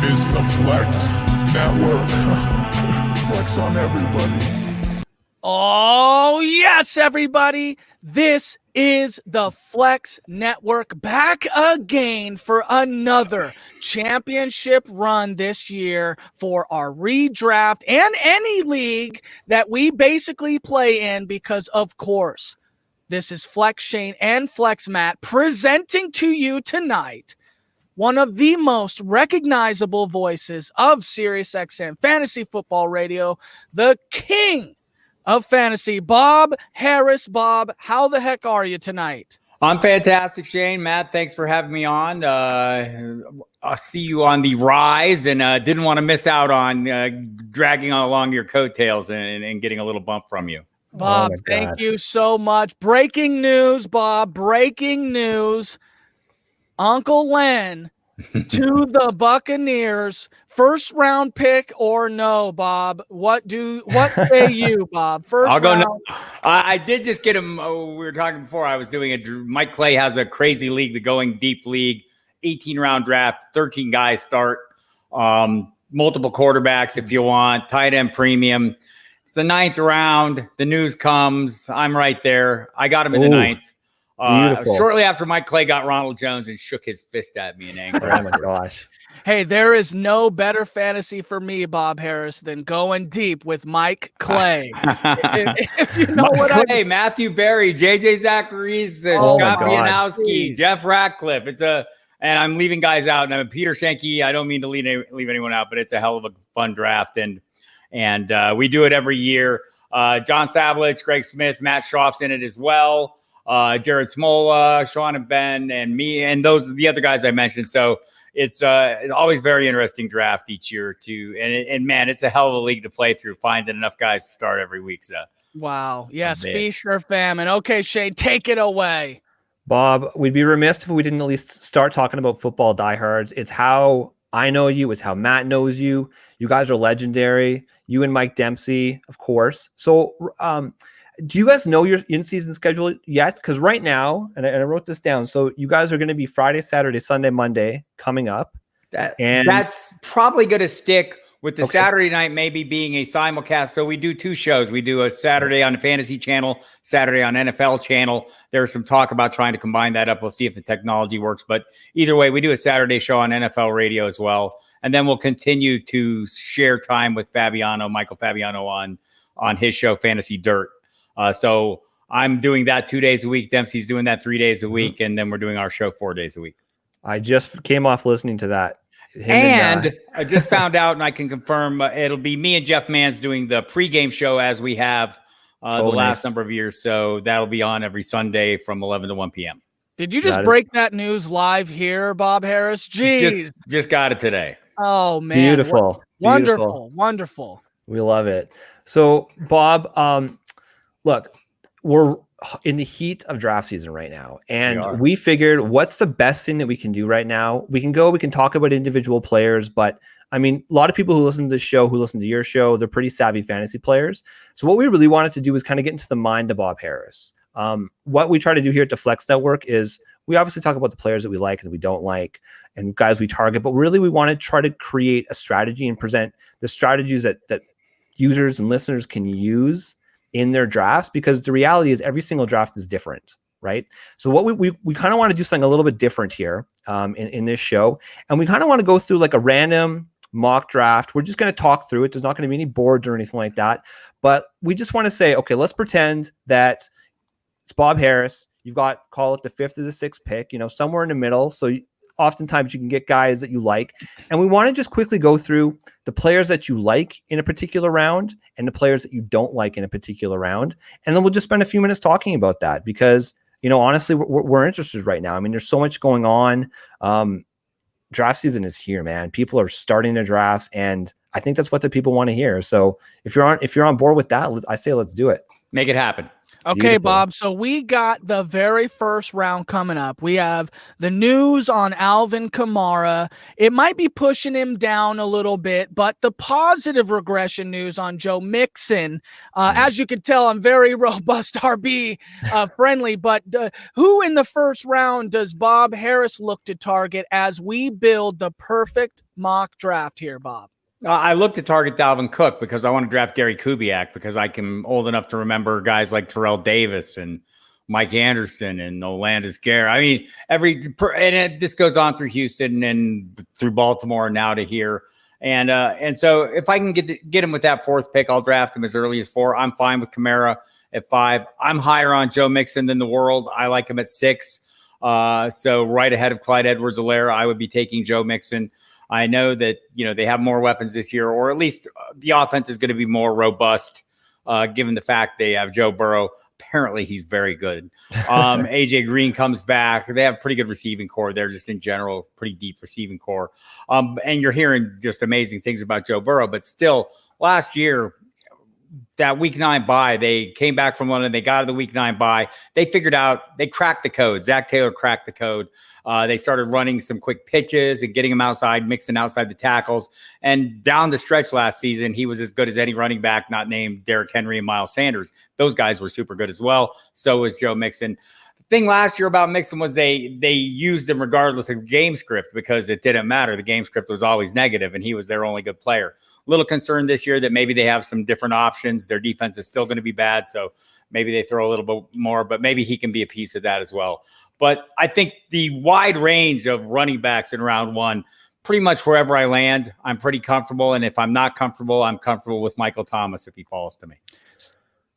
is the Flex Network. Flex on everybody. Oh, yes, everybody. This is the Flex Network back again for another championship run this year for our redraft and any league that we basically play in because, of course, this is Flex Shane and Flex Matt presenting to you tonight one of the most recognizable voices of Sirius XM Fantasy Football Radio, the king of fantasy, Bob Harris. Bob, how the heck are you tonight? I'm fantastic, Shane. Matt, thanks for having me on. I'll see you on the rise, and didn't want to miss out on dragging along your coattails and getting a little bump from you. Bob, thank you so much. Breaking news, Bob. Breaking news. Uncle Len to the Buccaneers. First round pick or no, Bob? What say you, Bob? I'll go. No. I did just get him. We were talking before. I was doing Mike Clay has a crazy league, the Going Deep League, 18-round draft, 13 guys start, multiple quarterbacks if you want, tight end premium. It's the 9th round. The news comes. I'm right there. I got him in the 9th. Shortly after Mike Clay got Ronald Jones and shook his fist at me in anger. Oh my gosh. Hey, there is no better fantasy for me, Bob Harris, than going deep with Mike Clay. if you know Mike what Clay, Matthew Berry, JJ Zachary's, Scott Pianowski, Jeff Ratcliffe. And I'm leaving guys out. And I'm Peter Schenke. I don't mean to leave anyone out, but it's a hell of a fun draft. And we do it every year. John Savlich, Greg Smith, Matt Schroff's in it as well. Jared Smola, Sean and Ben, and me, and those are the other guys I mentioned. So it's always very interesting draft each year too. And man, it's a hell of a league to play through, finding enough guys to start every week. So wow, yes, feast or famine. Okay, Shane, take it away. Bob, we'd be remiss if we didn't at least start talking about football diehards. It's how I know you. It's how Matt knows you. You guys are legendary. You and Mike Dempsey, of course. So, do you guys know your in-season schedule yet? Because right now, and I wrote this down, so you guys are going to be Friday, Saturday, Sunday, Monday coming up. That's probably going to stick with the Saturday night maybe being a simulcast. So we do 2 shows. We do a Saturday on the Fantasy Channel, Saturday on NFL Channel. There's some talk about trying to combine that up. We'll see if the technology works. But either way, we do a Saturday show on NFL Radio as well. And then we'll continue to share time with Michael Fabiano on his show, Fantasy Dirt. So I'm doing that 2 days a week. Dempsey's doing that 3 days a week. And then we're doing our show 4 days a week. I just came off listening to that. And I just found out, and I can confirm, it'll be me and Jeff Manns doing the pregame show as we have the last number of years. So that'll be on every Sunday from 11 to 1 p.m. Did you just break that news live here, Bob Harris? Jeez. Just got it today. Oh, man. Beautiful. Wonderful. We love it. So, Bob, look, we're in the heat of draft season right now. And we figured, what's the best thing that we can do right now? We can talk about individual players, but I mean, a lot of people who listen to this show, who listen to your show, they're pretty savvy fantasy players. So what we really wanted to do is kind of get into the mind of Bob Harris. What we try to do here at the Flex Network is we obviously talk about the players that we like and we don't like and guys we target, but really we want to try to create a strategy and present the strategies that users and listeners can use in their drafts, because the reality is every single draft is different, right? So what we kind of want to do something a little bit different here in this show. And we kind of want to go through like a random mock draft. We're just going to talk through it. There's not going to be any boards or anything like that. But we just want to say, okay, let's pretend that it's Bob Harris. You've got, call it the 5th or the 6th pick, somewhere in the middle. So oftentimes you can get guys that you like. And we want to just quickly go through the players that you like in a particular round and the players that you don't like in a particular round. And then we'll just spend a few minutes talking about that because, honestly, we're interested right now. I mean, there's so much going on. Draft season is here, man. People are starting their drafts, and I think that's what the people want to hear. So if you're on board with that, I say let's do it. Make it happen. Okay, Beautiful. Bob. So we got the very first round coming up. We have the news on Alvin Kamara. It might be pushing him down a little bit, but the positive regression news on Joe Mixon. As you can tell, I'm very robust RB friendly, but who in the first round does Bob Harris look to target as we build the perfect mock draft here, Bob? I looked to target Dalvin Cook because I want to draft Gary Kubiak because I'm old enough to remember guys like Terrell Davis and Mike Anderson and Olandis Garrett. I mean, this goes on through Houston and through Baltimore now to here. And so if I can get him with that fourth pick, I'll draft him as early as 4. I'm fine with Kamara at 5. I'm higher on Joe Mixon than the world. I like him at 6. So right ahead of Clyde Edwards-Helaire, I would be taking Joe Mixon. I know that, they have more weapons this year, or at least the offense is going to be more robust, given the fact they have Joe Burrow. Apparently, he's very good. AJ Green comes back. They have a pretty good receiving core. They're just in general, pretty deep receiving core. And you're hearing just amazing things about Joe Burrow. But still, last year, that week 9 bye, they came back from London. They got to the week 9 bye. They cracked the code. Zack Taylor cracked the code. They started running some quick pitches and getting him outside, mixing outside the tackles. And down the stretch last season, he was as good as any running back not named Derrick Henry and Miles Sanders. Those guys were super good as well. So was Joe Mixon. The thing last year about Mixon was they used him regardless of game script because it didn't matter. The game script was always negative, and he was their only good player. Little concerned this year that maybe they have some different options. Their defense is still going to be bad, so maybe they throw a little bit more, but maybe he can be a piece of that as well. But I think the wide range of running backs in round 1, pretty much wherever I land, I'm pretty comfortable. And if I'm not comfortable, I'm comfortable with Michael Thomas if he falls to me.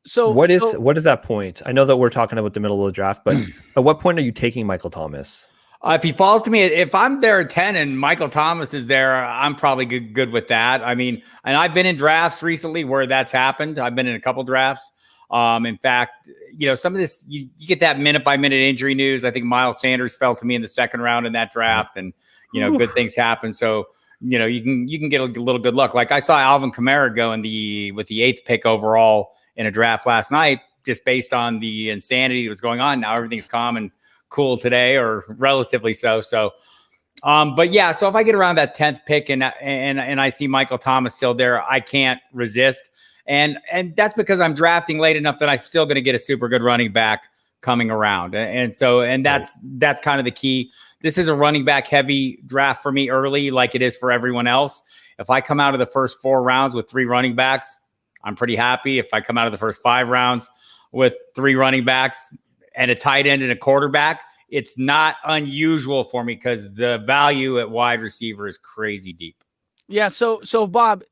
So what is that point? I know that we're talking about the middle of the draft, but at what point are you taking Michael Thomas? If he falls to me, if I'm there at 10 and Michael Thomas is there, I'm probably good with that. I mean, and I've been in drafts recently where that's happened. I've been in a couple drafts. In fact, some of this, you get that minute by minute injury news. I think Miles Sanders fell to me in the second round in that draft, and, good things happen. So, you can get a little good luck. Like I saw Alvin Kamara go with the 8th pick overall in a draft last night, just based on the insanity that was going on. Now everything's calm and cool today, or relatively so. So, but yeah, so if I get around that 10th pick and I see Michael Thomas still there, I can't resist. And that's because I'm drafting late enough that I'm still going to get a super good running back coming around. And that's kind of the key. This is a running back heavy draft for me early, like it is for everyone else. If I come out of the first 4 rounds with 3 running backs, I'm pretty happy. If I come out of the first 5 rounds with 3 running backs and a tight end and a quarterback, it's not unusual for me because the value at wide receiver is crazy deep. Yeah. So Bob,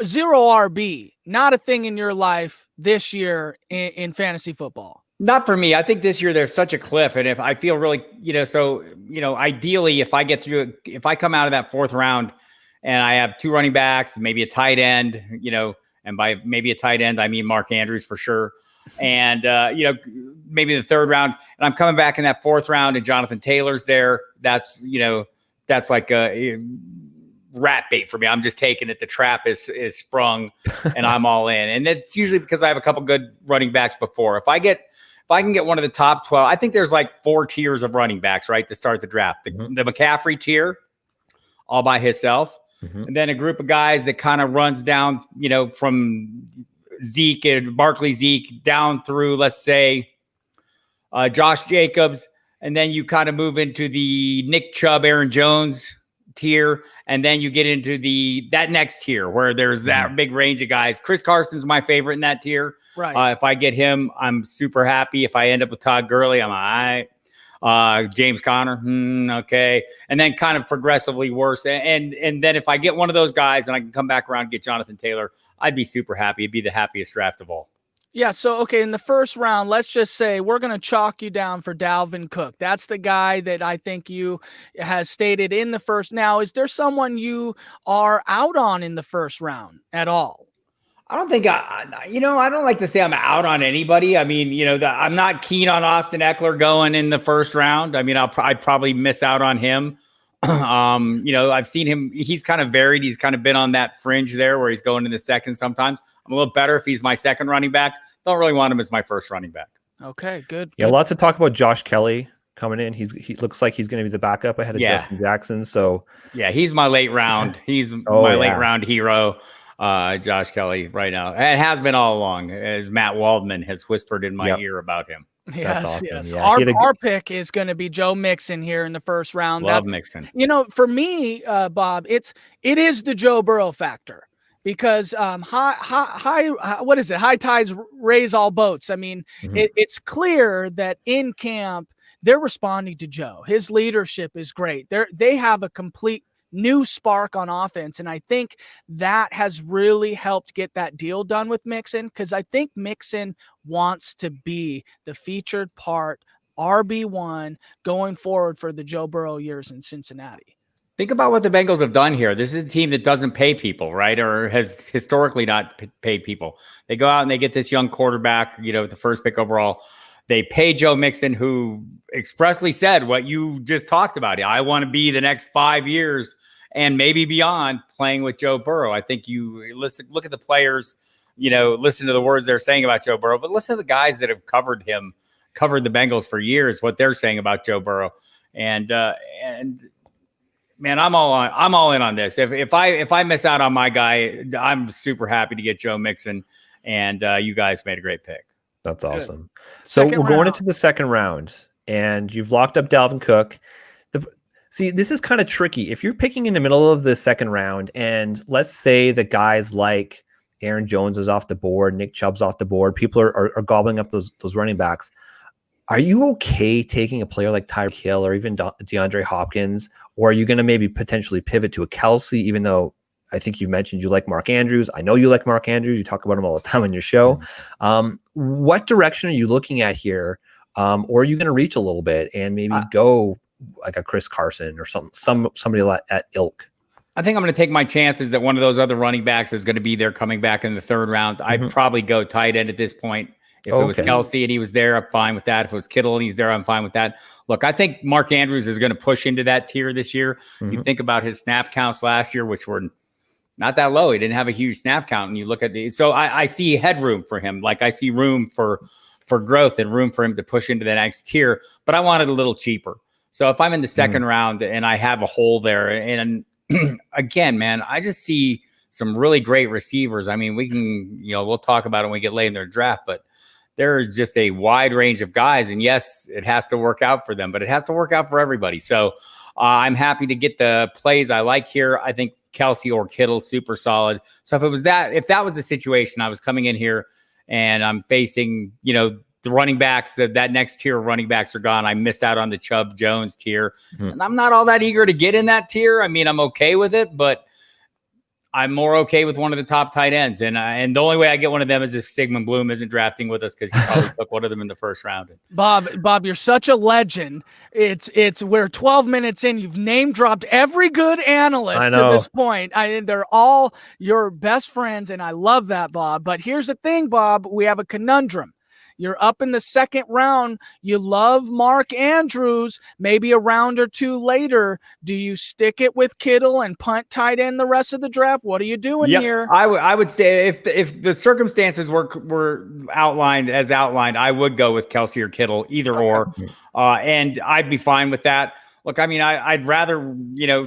0 RB, not a thing in your life this year in fantasy football. Not for me. I think this year there's such a cliff. And if I feel really, ideally if I come out of that 4th round and I have 2 running backs, maybe a tight end, and by maybe a tight end, I mean Mark Andrews for sure. And, maybe the 3rd round, and I'm coming back in that 4th round and Jonathan Taylor's there. That's like a rat bait for me. I'm just taking it. The trap is sprung and I'm all in. And it's usually because I have a couple good running backs before. If I can get one of the top 12, I think there's like 4 tiers of running backs, right, to start the draft. The McCaffrey tier all by himself. And then a group of guys that kind of runs down, from Zeke and Barkley Zeke down through, let's say, Josh Jacobs. And then you kind of move into the Nick Chubb, Aaron Jones tier. And then you get into that next tier where there's that big range of guys. Chris Carson's my favorite in that tier. Right. If I get him, I'm super happy. If I end up with Todd Gurley, I'm all right. James Conner, okay. And then kind of progressively worse. And then if I get one of those guys and I can come back around and get Jonathan Taylor, I'd be super happy. It'd be the happiest draft of all. Yeah, so, okay, in the first round, let's just say we're going to chalk you down for Dalvin Cook. That's the guy that I think you has stated in the first. Now, is there someone you are out on in the first round at all? I don't think I don't like to say I'm out on anybody. I mean, I'm not keen on Austin Eckler going in the first round. I mean, I'd probably miss out on him. I've seen him. He's kind of varied. He's kind of been on that fringe there where he's going in the second sometimes. I'm a little better if he's my second running back. Don't really want him as my first running back. Okay, good. Yeah, lots of talk about Josh Kelly coming in. He looks like he's going to be the backup ahead of Justin Jackson. So yeah, he's my late round. He's late round hero. Josh Kelly right now. It has been all along, as Matt Waldman has whispered in my ear about him. Yes, awesome. yes. Yeah, Our pick is going to be Joe Mixon here in the first round. Love Mixon. For me, Bob, it is the Joe Burrow factor because what is it? High tides raise all boats. I mean, it's clear that in camp they're responding to Joe. His leadership is great. They have a complete new spark on offense. And I think that has really helped get that deal done with Mixon, because I think Mixon wants to be the featured part, RB1 going forward for the Joe Burrow years in Cincinnati. Think about what the Bengals have done here. This is a team that doesn't pay people, right? Or has historically not paid people. They go out and they get this young quarterback, the first pick overall. They pay Joe Mixon, who expressly said what you just talked about. I want to be the next 5 years and maybe beyond playing with Joe Burrow. I think you look at the players, listen to the words they're saying about Joe Burrow, but listen to the guys that have covered the Bengals for years, what they're saying about Joe Burrow. And man, I'm all in on this. If I miss out on my guy, I'm super happy to get Joe Mixon, and you guys made a great pick. That's awesome. So we're going into the second round, and you've locked up Dalvin Cook. See, this is kind of tricky. If you're picking in the middle of the second round, and let's say the guys like Aaron Jones is off the board, Nick Chubb's off the board, people are gobbling up those running backs. Are you okay taking a player like Tyrod Taylor or even DeAndre Hopkins, or are you going to maybe potentially pivot to a Kelsey, even though I think you mentioned you like Mark Andrews. I know you like Mark Andrews. You talk about him all the time on your show. What direction are you looking at here? Or are you going to reach a little bit and maybe go like a Chris Carson or somebody at ilk? I think I'm going to take my chances that one of those other running backs is going to be there coming back in the third round. I'd probably go tight end at this point. If it was Kelsey and he was there, I'm fine with that. If it was Kittle and he's there, I'm fine with that. Look, I think Mark Andrews is going to push into that tier this year. You think about his snap counts last year, which were not that low. He didn't have a huge snap count. And you look at so I see headroom for him. Like I see room for growth and room for him to push into the next tier, but I want it a little cheaper. So if I'm in the second round and I have a hole there, and again, man, I just see some really great receivers. I mean, we can, we'll talk about it when we get late in their draft, but there's just a wide range of guys. And yes, it has to work out for them, but it has to work out for everybody. So I'm happy to get the plays I like here. I think Kelsey or Kittle, super solid. So if that was the situation, I was coming in here and I'm facing, the running backs, that next tier of running backs are gone. I missed out on the Chubb Jones tier. And I'm not all that eager to get in that tier. I mean, I'm okay with it, but I'm more okay with one of the top tight ends. And the only way I get one of them is if Sigmund Bloom isn't drafting with us, because he probably took one of them in the first round. Bob, you're such a legend. We're 12 minutes in. You've name dropped every good analyst to this point. They're all your best friends, and I love that, Bob. But here's the thing, Bob. We have a conundrum. You're up in the second round. You love Mark Andrews. Maybe a round or two later, do you stick it with Kittle and punt tight end the rest of the draft? What are you doing here? I would say if the circumstances were outlined, I would go with Kelsey or Kittle, either or, and I'd be fine with that. Look, I mean, I'd rather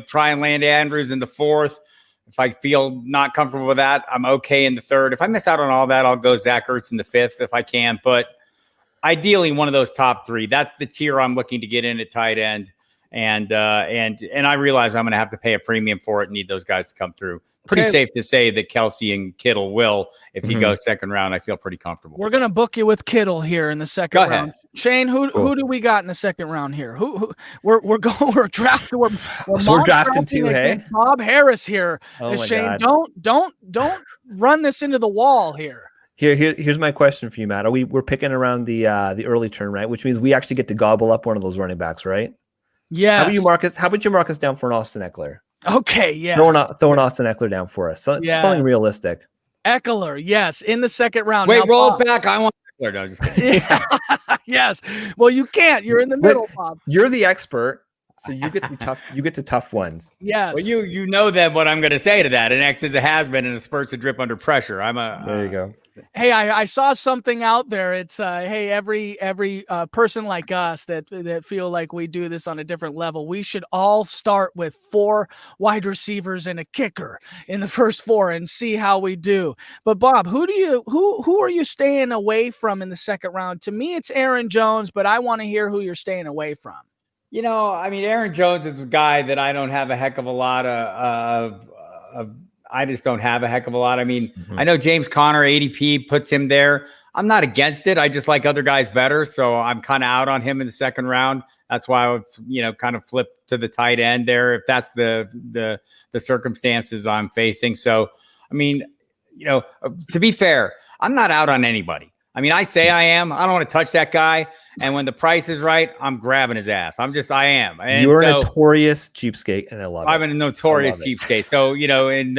try and land Andrews in the fourth. If I feel not comfortable with that, I'm okay in the third. If I miss out on all that, I'll go Zach Ertz in the fifth if I can. But ideally, one of those top three. That's the tier I'm looking to get in at tight end. And I realize I'm going to have to pay a premium for it and need those guys to come through. Pretty safe to say that Kelsey and Kittle will. If he goes second round, I feel pretty comfortable. We're going to book you with Kittle here in the second round. Shane, who do we got in the second round here? We're drafting. So we're drafting too, hey? Bob Harris here. Oh my Shane, God. don't run this into the wall here. Here's my question for you, Matt. We're picking around the early turn, right? Which means we actually get to gobble up one of those running backs, right? Yeah. How about you mark us down for an Austin Eckler? Okay, yeah. Throw an Austin Eckler down for us. Something realistic. Eckler, yes, in the second round. Wait, roll it back. I want Eckler. No, just kidding. Yes. Well, you can't. You're in the middle, Bob. You're the expert. So you get the tough. You get the tough ones. Yes. Well, you know that what I'm going to say to that. An X is a has been, and a spurts to drip under pressure. There you go. Hey, I saw something out there. It's hey, every person like us that feel like we do this on a different level, we should all start with 4 wide receivers and a kicker in the first 4 and see how we do. But Bob, who are you staying away from in the second round? To me, it's Aaron Jones, but I want to hear who you're staying away from. You know, I mean, Aaron Jones is a guy that I don't have a heck of a lot of I just don't have a heck of a lot. I mean, I know James Conner ADP puts him there. I'm not against it. I just like other guys better. So I'm kind of out on him in the second round. That's why I would, kind of flip to the tight end there if that's the circumstances I'm facing. So, I mean, to be fair, I'm not out on anybody. I mean, I say I am. I don't want to touch that guy. And when the price is right, I'm grabbing his ass. I am. And you're a notorious cheapskate, and I love it. I'm a notorious cheapskate. So, in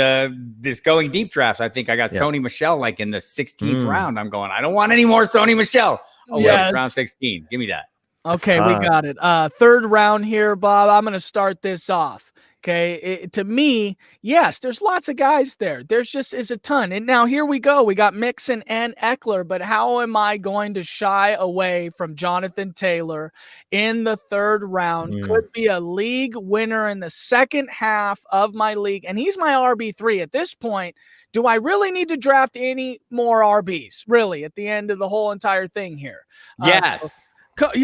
this going deep drafts, I think I got Sony Michel like in the 16th round. I'm going, I don't want any more Sony Michel. Oh, yeah, it's round 16. Give me that. Okay, we got it. Third round here, Bob. I'm going to start this off. Okay, to me, yes, there's lots of guys there. There's just is a ton. And now here we go. We got Mixon and Eckler, but how am I going to shy away from Jonathan Taylor in the third round? Could be a league winner in the second half of my league, and he's my RB3 at this point. Do I really need to draft any more RBs? Really, at the end of the whole entire thing here? Yes.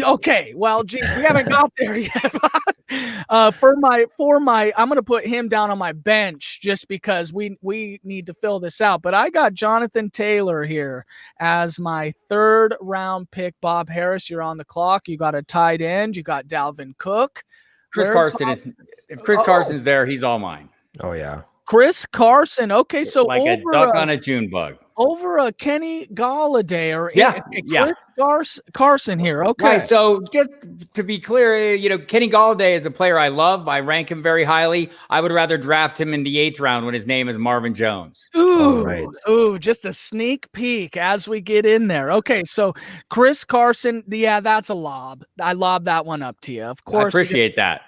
Okay, well, geez, we haven't got there yet. For my, I'm going to put him down on my bench just because we need to fill this out. But I got Jonathan Taylor here as my third round pick. Bob Harris, you're on the clock. You got a tight end. You got Dalvin Cook. Chris Carson. If Chris Carson's there, he's all mine. Oh yeah, Chris Carson. Okay, so like a duck on a June bug. Over a Kenny Galladay or Chris Carson here. Okay. Right. So just to be clear, Kenny Galladay is a player I love. I rank him very highly. I would rather draft him in the 8th round when his name is Marvin Jones. Ooh, just a sneak peek as we get in there. Okay. So Chris Carson. Yeah, that's a lob. I lob that one up to you. Of course. I appreciate that.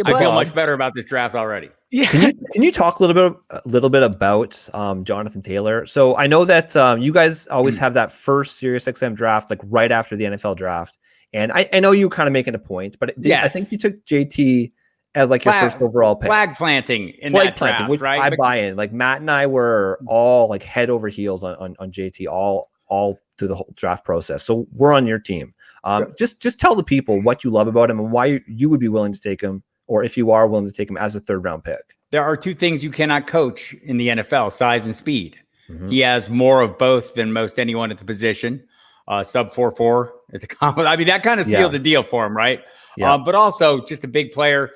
I feel much better about this draft already. Yeah. Can you talk a little bit about Jonathan Taylor? So I know that you guys always have that first Sirius XM draft like right after the NFL draft, and I know you kind of making a point, but I think you took JT as like your first overall pick. Flag planting in that draft, which right? I buy in. Like Matt and I were all like head over heels on JT all through the whole draft process. So we're on your team. Just tell the people what you love about him and why you would be willing to take him, or if you are willing to take him as a 3rd round pick. There are 2 things you cannot coach in the NFL: size and speed. He has more of both than most anyone at the position. Sub 4.4 at the combine. I mean, that kind of sealed the deal for him, right? Yeah. But also just a big player.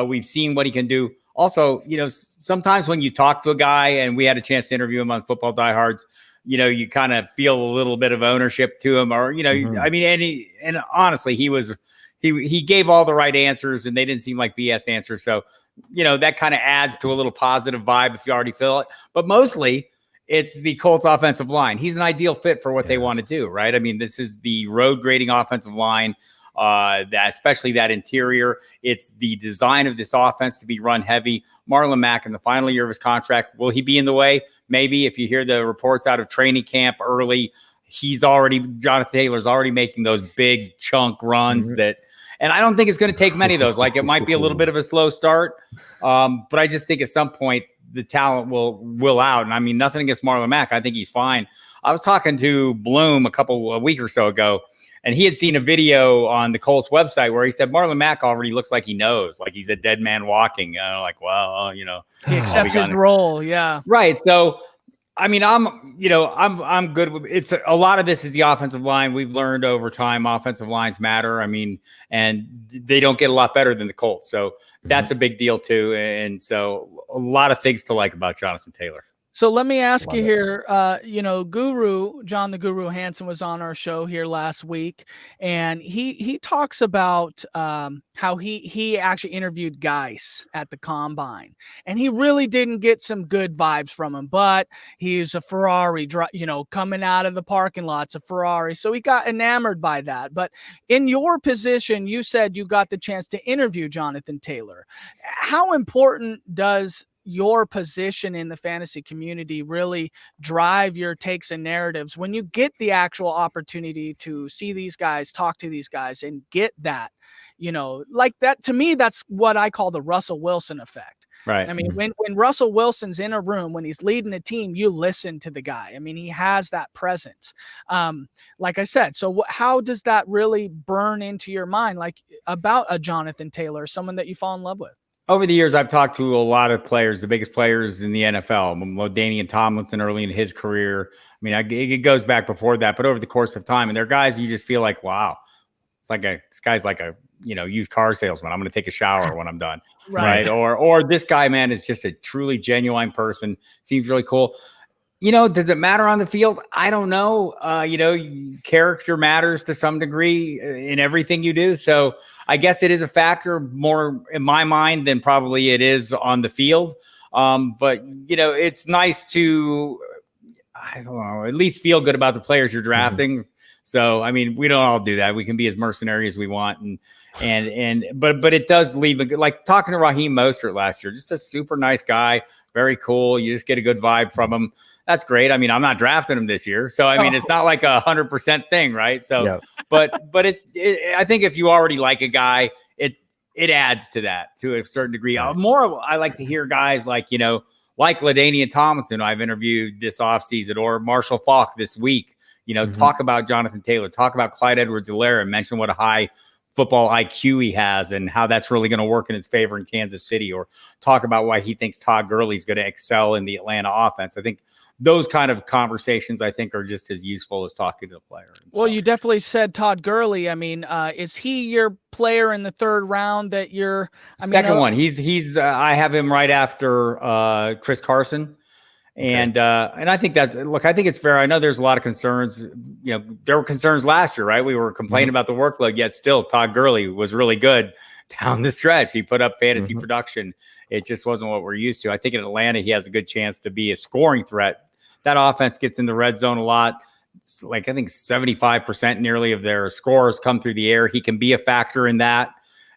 We've seen what he can do. Also, sometimes when you talk to a guy, and we had a chance to interview him on Football Diehards, you kind of feel a little bit of ownership to him, or I mean, and honestly, he gave all the right answers, and they didn't seem like BS answers. So, that kind of adds to a little positive vibe if you already feel it. But mostly, it's the Colts offensive line. He's an ideal fit for what they want to do, right? I mean, this is the road grading offensive line, especially that interior. It's the design of this offense to be run heavy. Marlon Mack in the final year of his contract, will he be in the way? Maybe. If you hear the reports out of training camp early, Jonathan Taylor's already making those big chunk runs and I don't think it's going to take many of those. Like, it might be a little bit of a slow start, but I just think at some point the talent will out. And I mean, nothing against Marlon Mack. I think he's fine. I was talking to Bloom a week or so ago, and he had seen a video on the Colts website where he said Marlon Mack already looks like he knows, like he's a dead man walking. And I'm like, well, he accepts his role. Yeah. Right. So, I mean, I'm good with it's a lot of this is the offensive line. We've learned over time offensive lines matter. I mean, and they don't get a lot better than the Colts. So that's a big deal too. And so a lot of things to like about Jonathan Taylor. So let me ask you here, Guru, John the Guru Hansen was on our show here last week, and he talks about how he actually interviewed Geis at the Combine, and he really didn't get some good vibes from him, but he's a Ferrari, coming out of the parking lot's a Ferrari, so he got enamored by that. But in your position, you said you got the chance to interview Jonathan Taylor. How important does your position in the fantasy community really drive your takes and narratives when you get the actual opportunity to see these guys, talk to these guys, and get that, like that? To me, that's what I call the Russell Wilson effect. Right. I mean, when Russell Wilson's in a room, when he's leading a team, you listen to the guy. I mean, he has that presence. Like I said, so how does that really burn into your mind, like about a Jonathan Taylor, someone that you fall in love with? Over the years, I've talked to a lot of players, the biggest players in the NFL, LaDainian Tomlinson early in his career. I mean, it goes back before that, but over the course of time, and they're guys you just feel like, wow, this guy's like a used car salesman. I'm going to take a shower when I'm done, right? Or this guy, man, is just a truly genuine person. Seems really cool. Does it matter on the field? I don't know. Character matters to some degree in everything you do. So I guess it is a factor more in my mind than probably it is on the field. But it's nice to, I don't know, at least feel good about the players you're drafting. So, I mean, we don't all do that. We can be as mercenary as we want. But it does leave like talking to Raheem Mostert last year, just a super nice guy. Very cool. You just get a good vibe from him. That's great. I mean, I'm not drafting him this year. So, I mean, it's not like 100% thing, right? So, but I think if you already like a guy, it adds to that to a certain degree. I like to hear guys like LaDainian Tomlinson, I've interviewed this offseason, or Marshall Faulk this week, talk about Jonathan Taylor, talk about Clyde Edwards-Helaire, and mention what a high football IQ he has and how that's really going to work in his favor in Kansas City, or talk about why he thinks Todd Gurley's going to excel in the Atlanta offense. I think those kind of conversations, I think, are just as useful as talking to the player. Well, you definitely said Todd Gurley. I mean, is he your player in the third round that you're? Second one. He's. I have him right after Chris Carson, and I think I think it's fair. I know there's a lot of concerns. There were concerns last year, right? We were complaining about the workload, yet still Todd Gurley was really good down the stretch. He put up fantasy production. It just wasn't what we're used to. I think in Atlanta, he has a good chance to be a scoring threat. That offense gets in the red zone a lot. It's like I think 75% nearly of their scores come through the air. He can be a factor in that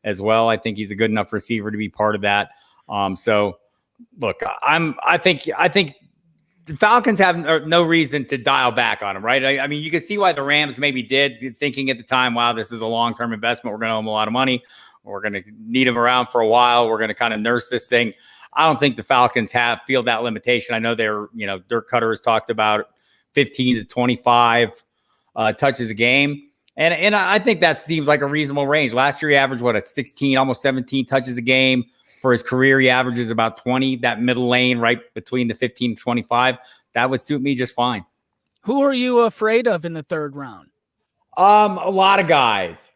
as well. I think he's a good enough receiver to be part of that. So look, I think the Falcons have no reason to dial back on him, right? I mean, you can see why the Rams maybe did, thinking at the time, wow, this is a long-term investment. We're going to owe him a lot of money. We're going to need him around for a while. We're going to kind of nurse this thing. I don't think the Falcons feel that limitation. I know Dirk Cutter has talked about 15 to 25 touches a game. And I think that seems like a reasonable range. Last year, he averaged, a 16, almost 17 touches a game. For his career, he averages about 20, that middle lane right between the 15 and 25. That would suit me just fine. Who are you afraid of in the third round? A lot of guys.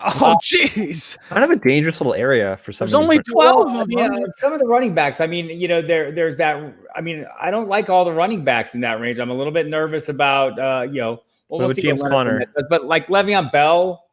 Oh, geez. Kind of a dangerous little area for some. There's only 12 of them. Yeah, some of the running backs. I mean, there's that. I mean, I don't like all the running backs in that range. I'm a little bit nervous about, we'll see James Conner. But like Le'Veon Bell,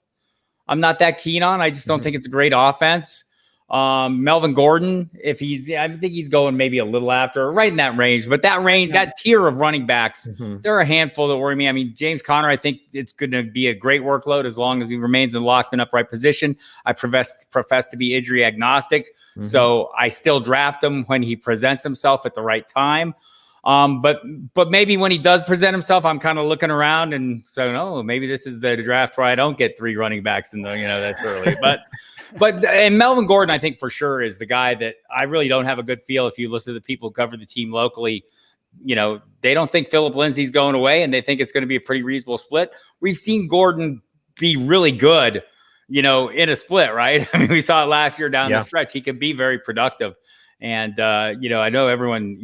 I'm not that keen on. I just don't think it's a great offense. Melvin Gordon, I think he's going maybe a little after, right in that range. But that range, that tier of running backs, there are a handful that worry me. I mean, James Conner, I think it's going to be a great workload as long as he remains in locked and upright position. I profess to be injury agnostic, so I still draft him when he presents himself at the right time. But maybe when he does present himself, I'm kind of looking around and so, maybe this is the draft where I don't get three running backs in the, that's early. But Melvin Gordon, I think for sure is the guy that I really don't have a good feel. If you listen to the people who cover the team locally, they don't think Phillip Lindsay's going away and they think it's going to be a pretty reasonable split. We've seen Gordon be really good, in a split, right? I mean, we saw it last year down the stretch. He can be very productive. And, I know everyone,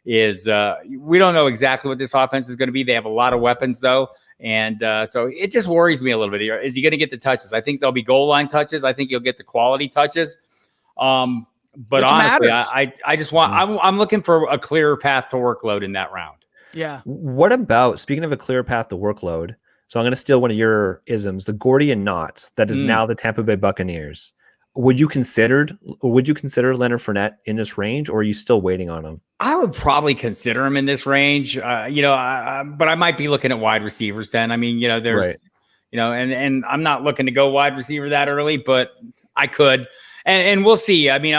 is we don't know exactly what this offense is going to be. They have a lot of weapons, though. And so it just worries me a little bit. Is he going to get the touches? I think there'll be goal line touches. I think he'll get the quality touches. But which honestly, matters. I just want, I'm looking for a clearer path to workload in that round. Yeah. What about, speaking of a clear path to workload, so I'm going to steal one of your isms, the Gordian knot that is now the Tampa Bay Buccaneers. Would you consider Leonard Fournette in this range, or are you still waiting on him? I would probably consider him in this range, but I might be looking at wide receivers then. I mean, there's, and I'm not looking to go wide receiver that early, but I could, and we'll see. I mean,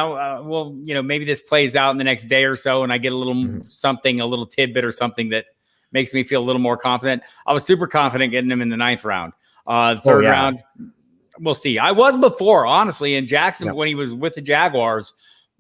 maybe this plays out in the next day or so, and I get a little something, a little tidbit or something that makes me feel a little more confident. I was super confident getting him in the 9th round. Third round, we'll see. I was before, honestly, in Jackson when he was with the Jaguars.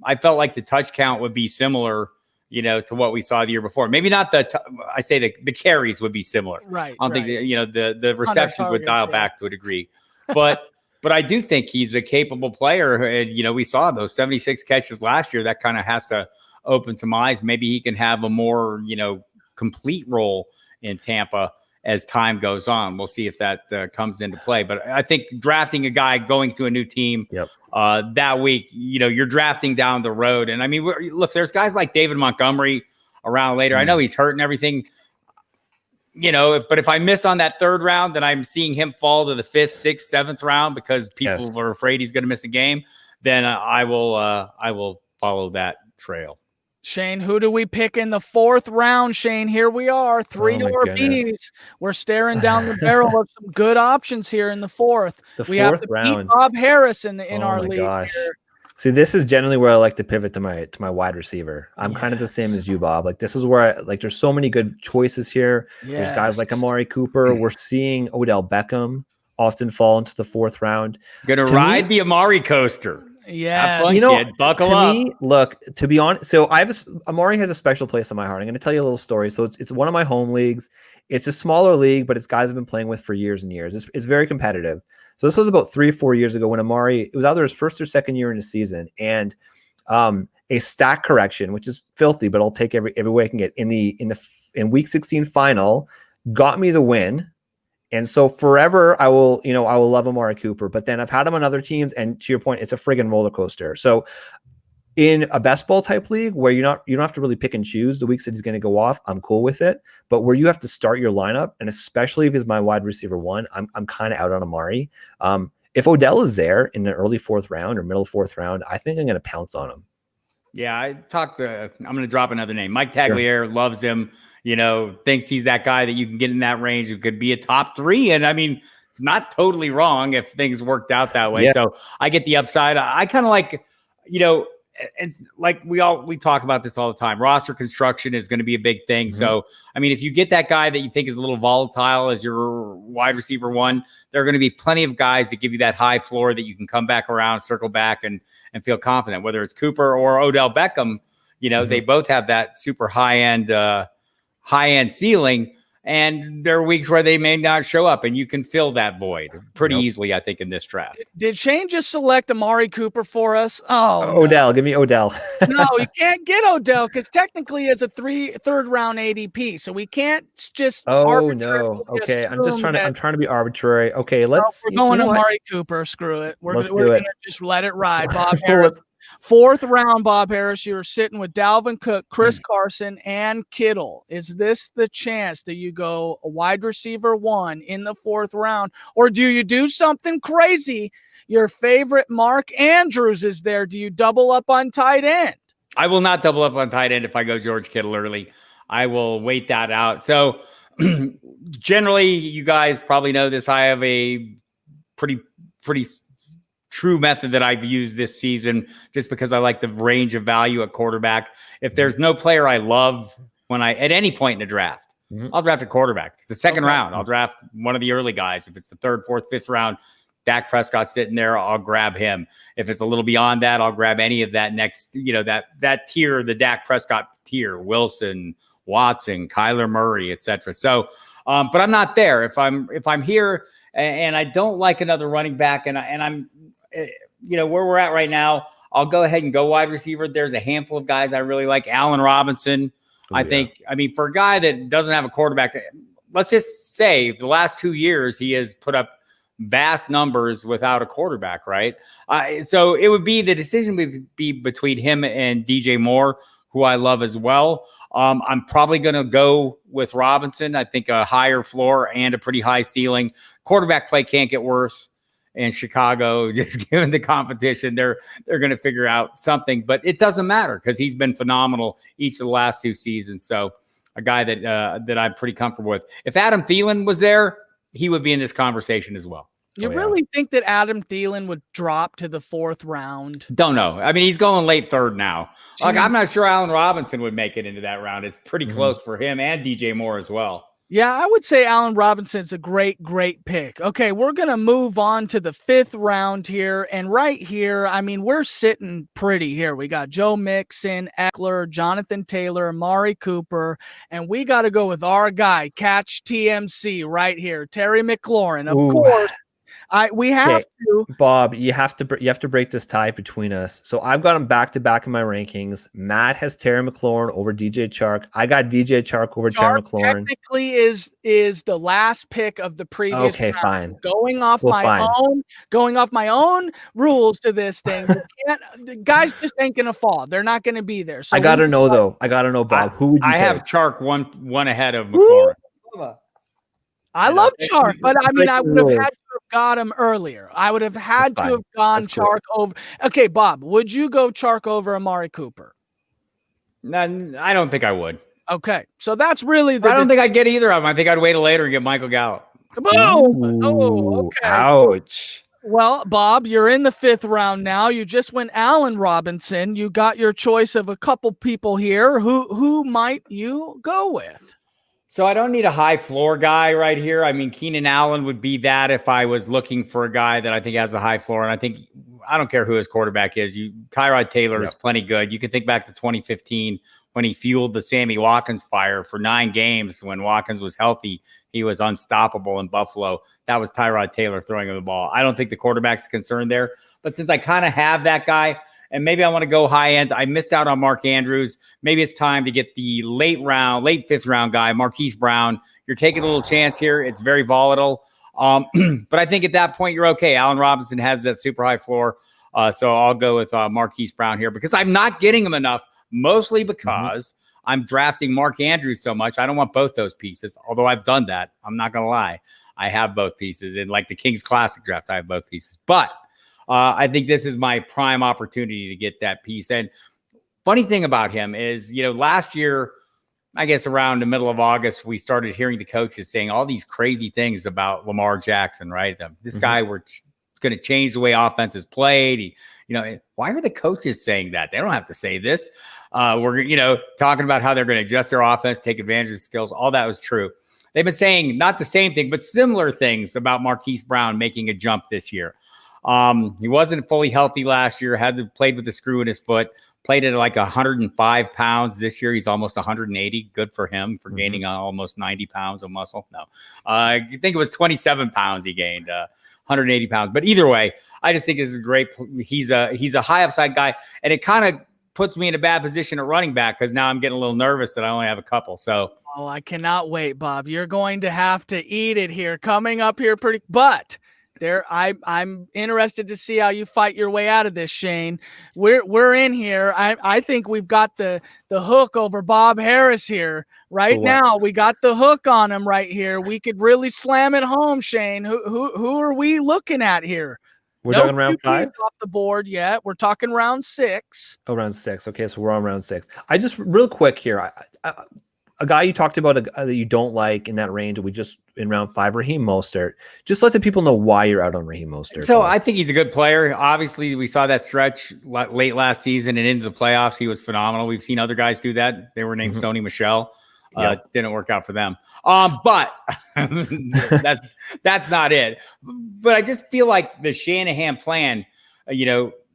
I felt like the touch count would be similar, to what we saw the year before. Maybe not the carries would be similar. Right. I don't think the receptions would dial back to a degree, but I do think he's a capable player. And we saw those 76 catches last year. That kind of has to open some eyes. Maybe he can have a more complete role in Tampa as time goes on. We'll see if that comes into play. But I think drafting a guy going to a new team that week, you're drafting down the road. And I mean, look, there's guys like David Montgomery around later. I know he's hurt and everything, but if I miss on that 3rd round, then I'm seeing him fall to the 5th, 6th, 7th round because people are afraid he's going to miss a game. Then I will follow that trail. Shane, who do we pick in the 4th round? Shane, here we are, 3 RBs. We're staring down the barrel of some good options here in the 4th. We have to beat Bob Harris in our league. Here. See, this is generally where I like to pivot to my wide receiver. I'm kind of the same as you, Bob. Like, this is where there's so many good choices here. There's guys like Amari Cooper. We're seeing Odell Beckham often fall into the 4th round. Gonna ride the Amari coaster. Yeah, buckle up. Me, look, to be honest, so Amari has a special place in my heart. I'm going to tell you a little story. So it's one of my home leagues. It's a smaller league, but it's guys I've been playing with for years and years. It's very competitive. So this was about 3 or 4 years ago when Amari, it was either his 1st or 2nd year in the season, and a stack correction, which is filthy, but I'll take every way I can get in week 16 final, got me the win. And so forever, I will love Amari Cooper. But then I've had him on other teams, and to your point, it's a friggin' roller coaster. So in a best ball type league where you don't have to really pick and choose the weeks that he's going to go off, I'm cool with it. But where you have to start your lineup, and especially if he's my wide receiver 1, I'm kind of out on Amari. If Odell is there in the early 4th round or middle 4th round, I think I'm going to pounce on him. Yeah, I'm going to drop another name. Mike Tagliere loves him. Thinks he's that guy that you can get in that range who could be a top 3. And I mean, it's not totally wrong if things worked out that way. Yeah. So I get the upside. I kind of like, it's like we talk about this all the time. Roster construction is going to be a big thing. Mm-hmm. So, I mean, if you get that guy that you think is a little volatile as your wide receiver 1, there are going to be plenty of guys that give you that high floor that you can come back around, circle back and feel confident, whether it's Cooper or Odell Beckham. They both have that super high-end ceiling, and there are weeks where they may not show up, and you can fill that void pretty easily, I think, in this draft. Did Shane just select Amari Cooper for us? Odell. No. Give me Odell. No, you can't get Odell because technically it's a 3rd round ADP, so we can't just. Oh no. Okay, I'm trying to be arbitrary. Okay, let's. We're going Amari Cooper. Screw it. We're gonna just let it ride. Bob Let's Harris. 4th round, Bob Harris. You're sitting with Dalvin Cook, Chris Carson, and Kittle. Is this the chance that you go a wide receiver 1 in the 4th round, or do you do something crazy? Your favorite Mark Andrews is there. Do you double up on tight end? I will not double up on tight end if I go George Kittle early. I will wait that out. So generally, you guys probably know this. I have a pretty true method that I've used this season just because I like the range of value at quarterback. If there's no player I love at any point in the draft, I'll draft a quarterback. It's the 2nd round. I'll draft one of the early guys. If it's the 3rd, 4th, 5th round, Dak Prescott sitting there, I'll grab him. If it's a little beyond that, I'll grab any of that next, that tier, the Dak Prescott tier, Wilson, Watson, Kyler Murray, etc. So, but I'm not there. If I'm here and I don't like another running back and I'm, where we're at right now, I'll go ahead and go wide receiver. There's a handful of guys I really like. Allen Robinson. I think, for a guy that doesn't have a quarterback, let's just say the last 2 years, he has put up vast numbers without a quarterback, right? So it would be, the decision would be between him and DJ Moore, who I love as well. I'm probably going to go with Robinson. I think a higher floor and a pretty high ceiling. Quarterback play can't get worse in Chicago. Just given the competition, they're going to figure out something. But it doesn't matter because he's been phenomenal each of the last 2 seasons. So a guy that I'm pretty comfortable with. If Adam Thielen was there, he would be in this conversation as well. You really think that Adam Thielen would drop to the 4th round? Don't know. I mean, he's going late 3rd now. Like, I'm not sure Allen Robinson would make it into that round. It's pretty close for him and DJ Moore as well. Yeah, I would say Allen Robinson's a great pick. Okay, we're going to move on to the 5th round here. And right here, I mean, we're sitting pretty here. We got Joe Mixon, Eckler, Jonathan Taylor, Amari Cooper, and we got to go with our guy, Catch TMC right here, Terry McLaurin. Of course. We have to, Bob. You have to break this tie between us. So I've got him back to back in my rankings. Matt has Terry McLaurin over DJ Chark. I got DJ Chark over Terry McLaurin. Technically, is the last pick of the previous. Okay, round. fine. Going off my own rules to this thing. The guys just ain't gonna fall. They're not gonna be there. So I gotta know though. I gotta know, Bob. Who would you? I have Chark one ahead of McLaurin. I love Chark, but I mean, I would have had to have got him earlier. I would have had to have gone Chark over. Okay, Bob, would you go Chark over Amari Cooper? No, I don't think I would. Okay, so that's really I don't think I'd get either of them. I think I'd wait later and get Michael Gallup. Boom! Oh, okay. Ouch. Well, Bob, you're in the 5th round now. You just went Allen Robinson. You got your choice of a couple people here. Who might you go with? So I don't need a high floor guy right here. I mean, Keenan Allen would be that if I was looking for a guy that I think has a high floor. And I think, I don't care who his quarterback is. Tyrod Taylor is plenty good. You can think back to 2015 when he fueled the Sammy Watkins fire for 9 games. When Watkins was healthy, he was unstoppable in Buffalo. That was Tyrod Taylor throwing him the ball. I don't think the quarterback's concerned there. But since I kind of have that guy, and maybe I want to go high end. I missed out on Mark Andrews. Maybe it's time to get the late 5th round guy, Marquise Brown. You're taking a little chance here. It's very volatile. But I think at that point, you're okay. Allen Robinson has that super high floor. So I'll go with Marquise Brown here because I'm not getting him enough, mostly because I'm drafting Mark Andrews so much. I don't want both those pieces, although I've done that. I'm not going to lie. I have both pieces. In like the Kings Classic draft, I have both pieces. But I think this is my prime opportunity to get that piece. And funny thing about him is, last year, I guess around the middle of August, we started hearing the coaches saying all these crazy things about Lamar Jackson, right? This guy, we're going to change the way offense is played. Why are the coaches saying that? They don't have to say this. We're, talking about how they're going to adjust their offense, take advantage of the skills. All that was true. They've been saying not the same thing, but similar things about Marquise Brown making a jump this year. He wasn't fully healthy last year, played with the screw in his foot, played at like 105 pounds. This year, he's almost 180. Good for him for gaining almost 90 pounds of muscle. No, I think it was 27 pounds he gained, 180 pounds. But either way, I just think this is great. He's a high upside guy, and it kind of puts me in a bad position at running back because now I'm getting a little nervous that I only have a couple. So, I cannot wait, Bob. You're going to have to eat it here. Coming up here but I'm interested to see how you fight your way out of this, Shane. We're in here. I think we've got the hook over Bob Harris here right now. We got the hook on him right here. We could really slam it home, Shane. Who are we looking at here? We're talking round 5 off the board yet. We're talking round 6. Oh, round 6. Okay, so we're on round 6. I just real quick here. A guy you talked about that you don't like in that range, we just in round 5, Raheem Mostert. Just let the people know why you're out on Raheem Mostert. So I think he's a good player. Obviously, we saw that stretch late last season and into the playoffs. He was phenomenal. We've seen other guys do that. They were named Sony Michel. Didn't work out for them. But that's not it. But I just feel like the Shanahan plan,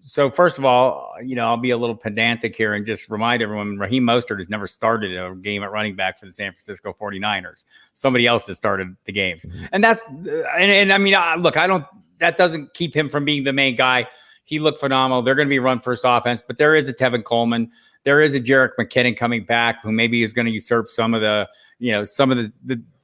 so first of all, I'll be a little pedantic here and just remind everyone, Raheem Mostert has never started a game at running back for the San Francisco 49ers. Somebody else has started the games. And that's, and I mean, look, that doesn't keep him from being the main guy. He looked phenomenal. They're going to be run first offense, but there is a Tevin Coleman. There is a Jerick McKinnon coming back who maybe is going to usurp some of the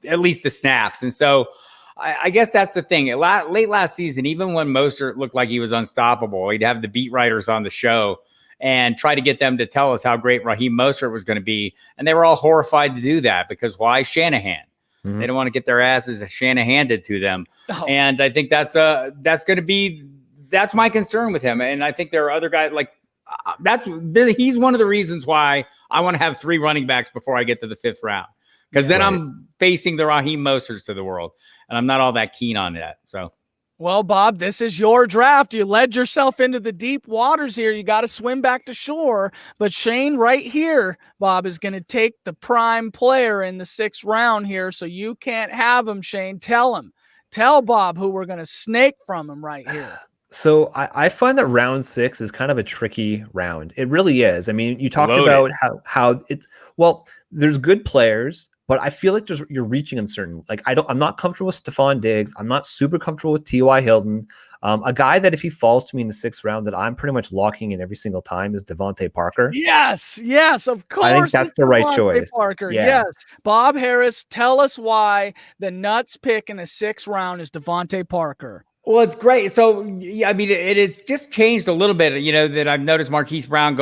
at least the snaps. And so I guess that's the thing. Late last season, even when Mostert looked like he was unstoppable, he'd have the beat writers on the show and try to get them to tell us how great Raheem Mostert was going to be. And they were all horrified to do that because why? Shanahan. Mm-hmm. They don't want to get their asses Shanahan-handed to them. Oh. And I think that's my concern with him. And I think there are other guys like he's one of the reasons why I want to have 3 running backs before I get to the 5th round. Because then I'm facing the Raheem Mosterts of the world, and I'm not all that keen on that. So, well, Bob, this is your draft. You led yourself into the deep waters here. You got to swim back to shore. But Shane right here, Bob, is going to take the prime player in the 6th round here, so you can't have him, Shane. Tell Bob who we're going to snake from him right here. So I find that round 6 is kind of a tricky round. It really is. I mean, you talked about how it's there's good players. But I feel like you're reaching uncertain. Like I'm not comfortable with Stephon Diggs. I'm not super comfortable with T.Y. Hilton. A guy that if he falls to me in the 6th round that I'm pretty much locking in every single time is Devontae Parker. Yes, of course. I think that's the right choice. Parker. Yeah. Yes. Bob Harris, tell us why the nuts pick in the 6th round is Devontae Parker. Well, it's great. So, yeah, I mean, it's just changed a little bit, that I've noticed Marquise Brown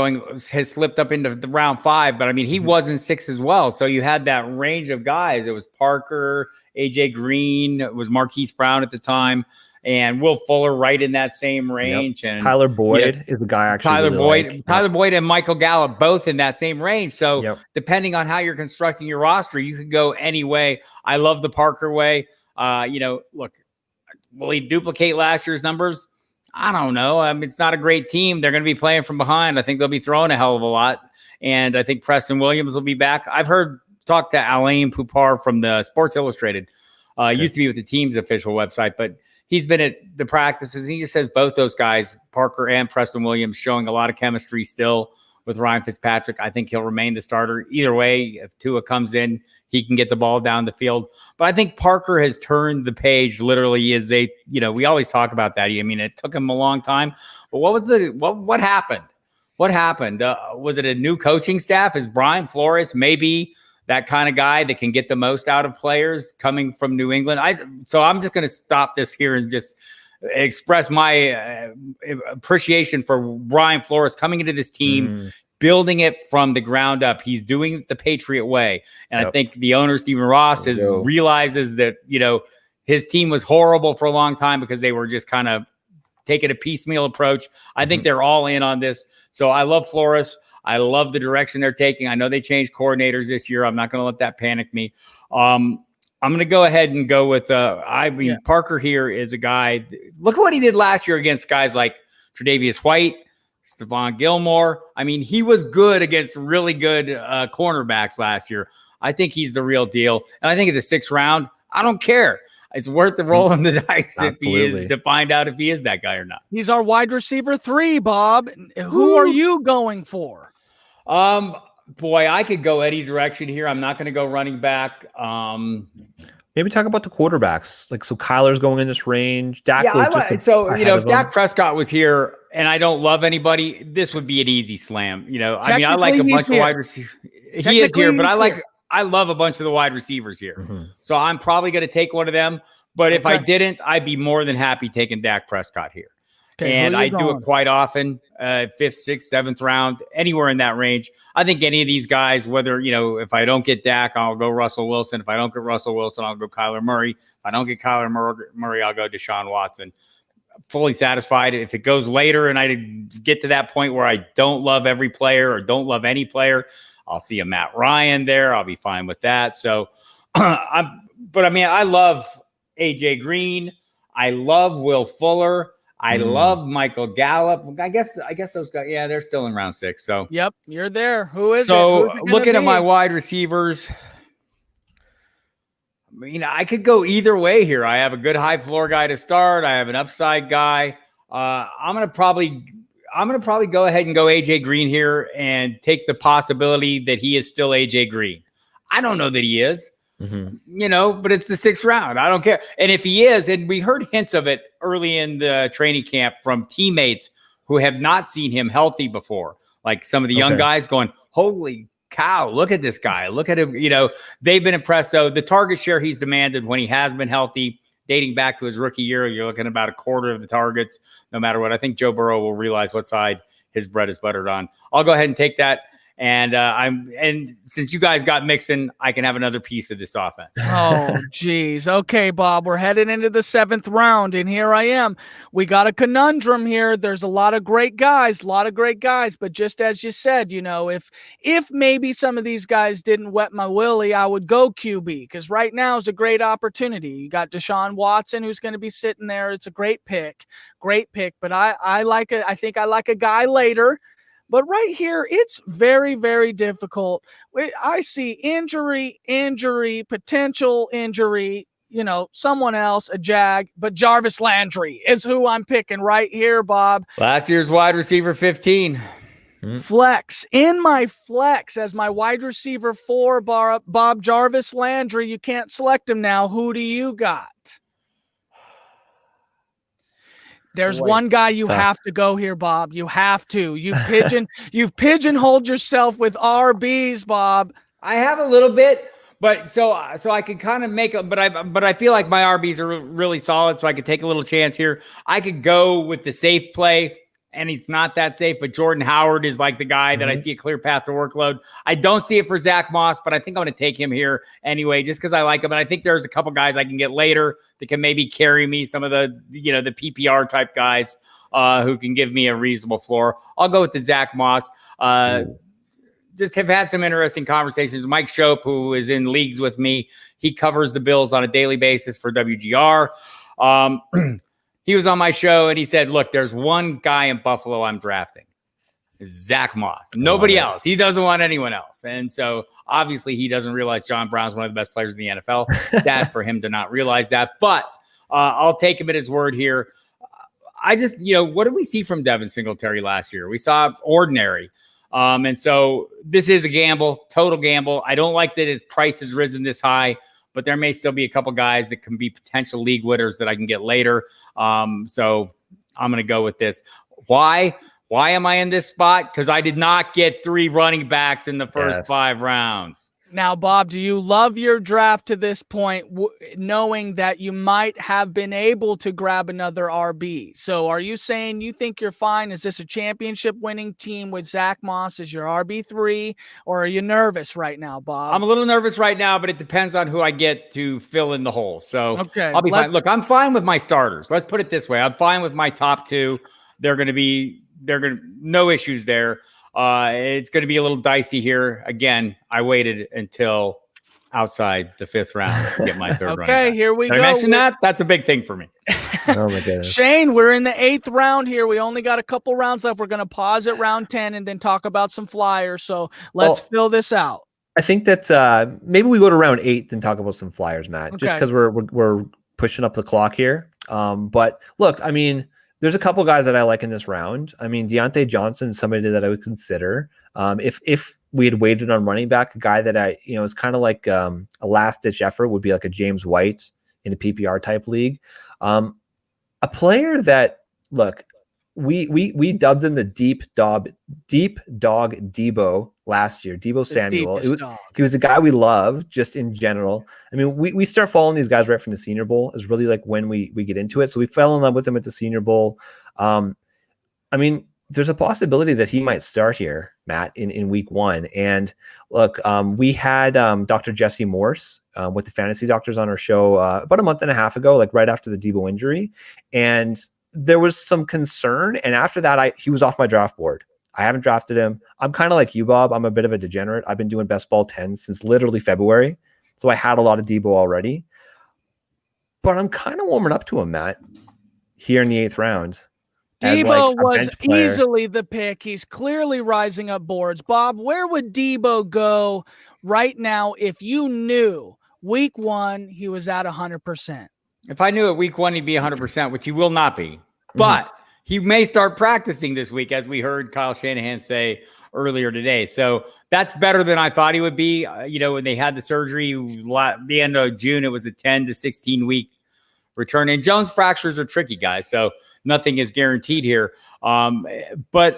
has slipped up into the round 5, but I mean, he was in 6 as well. So you had that range of guys. It was Parker, AJ Green, it was Marquise Brown at the time, and Will Fuller right in that same range. Yep. And Tyler Boyd is the guy actually. Tyler Boyd and Michael Gallup both in that same range. So depending on how you're constructing your roster, you could go any way. I love the Parker way. Look, will he duplicate last year's numbers? I don't know. I mean, it's not a great team. They're going to be playing from behind. I think they'll be throwing a hell of a lot. And I think Preston Williams will be back. I've talked to Alain Poupard from the Sports Illustrated. Used to be with the team's official website, but he's been at the practices. He just says both those guys, Parker and Preston Williams, showing a lot of chemistry still with Ryan Fitzpatrick. I think he'll remain the starter. Either way, if Tua comes in, he can get the ball down the field. But I think Parker has turned the page literally we always talk about that. I mean, it took him a long time. But what happened? What happened? Was it a new coaching staff? Is Brian Flores maybe that kind of guy that can get the most out of players coming from New England? So I'm just going to stop this here and just express my appreciation for Brian Flores coming into this team, building it from the ground up. He's doing it the Patriot way. And I think the owner, Stephen Ross, realizes that, his team was horrible for a long time because they were just kind of taking a piecemeal approach. I think they're all in on this. So I love Flores. I love the direction they're taking. I know they changed coordinators this year. I'm not going to let that panic me. I'm going to go ahead and go with Parker here is a guy. Look what he did last year against guys like Tre'Davious White, Stephon Gilmore. I mean, he was good against really good cornerbacks last year. I think he's the real deal. And I think in the 6th round, I don't care. It's worth the rolling the dice if he is to find out if he is that guy or not. He's our wide receiver 3, Bob. Who are you going for? Boy, I could go any direction here. I'm not going to go running back. Maybe talk about the quarterbacks. Like, so Kyler's going in this range. Dak if Dak Prescott was here and I don't love anybody, this would be an easy slam. I mean, I like a bunch of wide receivers. He is here, but I love a bunch of the wide receivers here. So I'm probably going to take one of them. But if I didn't, I'd be more than happy taking Dak Prescott here. Okay, and I do it quite often, 5th, 6th, 7th round, anywhere in that range. I think any of these guys, whether, if I don't get Dak, I'll go Russell Wilson. If I don't get Russell Wilson, I'll go Kyler Murray. If I don't get Kyler Murray, I'll go Deshaun Watson. Fully satisfied. If it goes later and I get to that point where I don't love every player or don't love any player, I'll see a Matt Ryan there. I'll be fine with that. So I love AJ Green. I love Will Fuller. I love Michael Gallup. I guess those guys, they're still in round 6. So yep, you're there. Who is it? Looking at my wide receivers, I mean, I could go either way here. I have a good high floor guy to start. I have an upside guy. I'm gonna probably go ahead and go AJ Green here and take the possibility that he is still AJ Green. I don't know that he is. But it's the 6th round. I don't care. And if he is, and we heard hints of it early in the training camp from teammates who have not seen him healthy before, like some of the young guys going, holy cow, look at this guy. Look at him. They've been impressed. So the target share he's demanded when he has been healthy dating back to his rookie year. You're looking at about a quarter of the targets, no matter what. I think Joe Burrow will realize what side his bread is buttered on. I'll go ahead and take that. And since you guys got Mixon, I can have another piece of this offense. Oh, geez. Okay, Bob, we're headed into the 7th round, and here I am. We got a conundrum here. There's a lot of great guys, but just as you said, if maybe some of these guys didn't wet my willy, I would go QB, because right now is a great opportunity. You got Deshaun Watson, who's going to be sitting there. It's a great pick, but I think I like a guy later. But right here, it's very, very difficult. I see injury, potential injury, someone else, a Jag, but Jarvis Landry is who I'm picking right here, Bob. Last year's wide receiver 15. Flex. In my flex as my wide receiver 4, Bob Jarvis Landry. You can't select him now. Who do you got? There's one guy you have to go here, Bob. You have to. You've pigeonholed yourself with RBs, Bob. I have a little bit, but so I could kind of make it, but I feel like my RBs are really solid, so I could take a little chance here. I could go with the safe play, and he's not that safe, but Jordan Howard is like the guy that I see a clear path to workload. I don't see it for Zack Moss, but I think I'm going to take him here anyway, just because I like him. And I think there's a couple guys I can get later that can maybe carry me, some of the PPR type guys who can give me a reasonable floor. I'll go with the Zack Moss. Just have had some interesting conversations. Mike Shope, who is in leagues with me, he covers the Bills on a daily basis for WGR. He was on my show and he said, look, there's one guy in Buffalo I'm drafting. Zack Moss. Nobody else. He doesn't want anyone else. And so obviously he doesn't realize John Brown's one of the best players in the NFL. Sad for him to not realize that. But I'll take him at his word here. I just, what did we see from Devin Singletary last year? We saw ordinary. And so this is a gamble, total gamble. I don't like that his price has risen this high, but there may still be a couple guys that can be potential league winners that I can get later. So I'm going to go with this. Why am I in this spot? Because I did not get 3 running backs in the first 5 rounds. Now, Bob, do you love your draft to this point, knowing that you might have been able to grab another RB? So are you saying you think you're fine? Is this a championship winning team with Zack Moss as your RB3, or are you nervous right now, Bob? I'm a little nervous right now, but it depends on who I get to fill in the hole. So okay, I'll be fine. Look, I'm fine with my starters. Let's put it this way. I'm fine with my top 2. No issues there. It's going to be a little dicey here. Again, I waited until outside the 5th round to get my 3rd running back. Here we go. I mentioned that? That's a big thing for me. Oh my goodness. Shane, we're in the 8th round here. We only got a couple rounds left. We're going to pause at round 10 and then talk about some flyers. So let's fill this out. I think that maybe we go to round 8 and talk about some flyers, Matt, just because we're pushing up the clock here. But look, I mean, there's a couple guys that I like in this round. I mean, Deontay Johnson is somebody that I would consider. If we had waited on running back, a guy that is kind of like a last-ditch effort would be like a James White in a PPR type league. A player that, look, we dubbed him the deep dog Debo last year, Debo Samuels. He was the guy we love just in general. I mean, we start following these guys right from the Senior Bowl is really like when we get into it. So we fell in love with him at the Senior Bowl. I mean, there's a possibility that he might start here, Matt, in week 1. And look, we had Dr. Jesse Morse with the Fantasy Doctors on our show about a month and a half ago, like right after the Debo injury. And there was some concern. And after that, he was off my draft board. I haven't drafted him. I'm kind of like you, Bob. I'm a bit of a degenerate. I've been doing best ball 10 since literally February. So I had a lot of Debo already. But I'm kind of warming up to him, Matt, here in the 8th round. Debo was easily the pick. He's clearly rising up boards. Bob, where would Debo go right now if you knew week 1 he was at 100%? If I knew at week 1 he'd be 100%, which he will not be. But he may start practicing this week, as we heard Kyle Shanahan say earlier today. So that's better than I thought he would be. When they had the surgery the end of June, it was a 10 to 16 week return. And Jones fractures are tricky, guys. So nothing is guaranteed here. But